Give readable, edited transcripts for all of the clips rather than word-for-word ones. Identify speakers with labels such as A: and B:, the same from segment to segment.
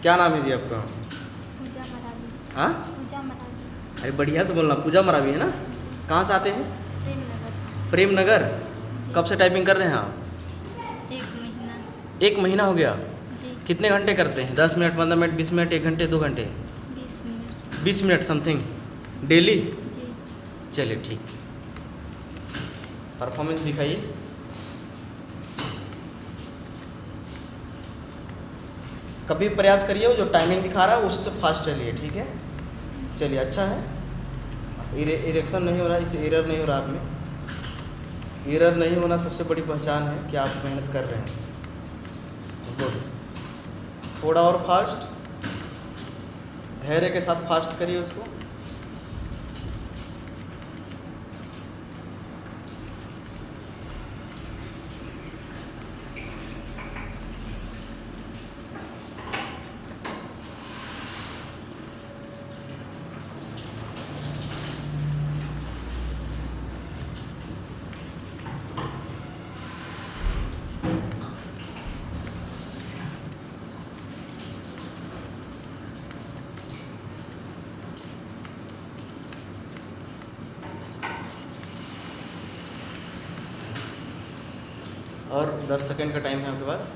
A: क्या नाम है जी आपका?
B: पूजा मरावी।
A: हाँ,
B: पूजा मरावी।
A: अरे बढ़िया से बोलना। पूजा मरावी है ना?
B: जी।
A: कहाँ से आते हैं?
B: प्रेम नगर से।
A: प्रेम नगर।
B: जी।
A: कब से टाइपिंग कर रहे हैं आप?
B: 1 महीना।
A: 1 महीना हो गया।
B: जी।
A: कितने घंटे करते हैं? 10 मिनट, 15 मिनट, 20 मिनट, 1 घंटे, 2 घंटे?
B: 20 मिनट।
A: 20 मिनट समथिंग डेली?
B: जी।
A: चलिए ठीक। परफॉर्मेंस दिखाइए। कभी प्रयास करिए वो जो टाइमिंग दिखा रहा है उससे फास्ट चलिए, ठीक है? चलिए अच्छा है। इरेक्शन नहीं हो रहा, इसे एरर नहीं हो रहा आप में। एरर नहीं होना सबसे बड़ी पहचान है कि आप मेहनत कर रहे हैं। गुड। थोड़ा और फास्ट, धैर्य के साथ फास्ट करिए उसको। और 10 सेकंड का टाइम है आपके पास।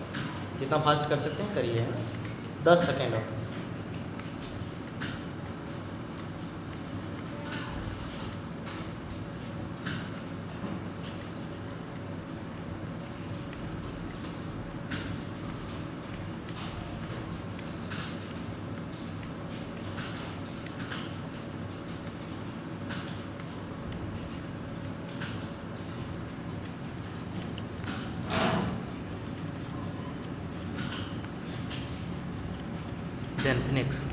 A: जितना फास्ट कर सकते हैं करिए, है ना? 10 सेकंड और। Then Phoenix.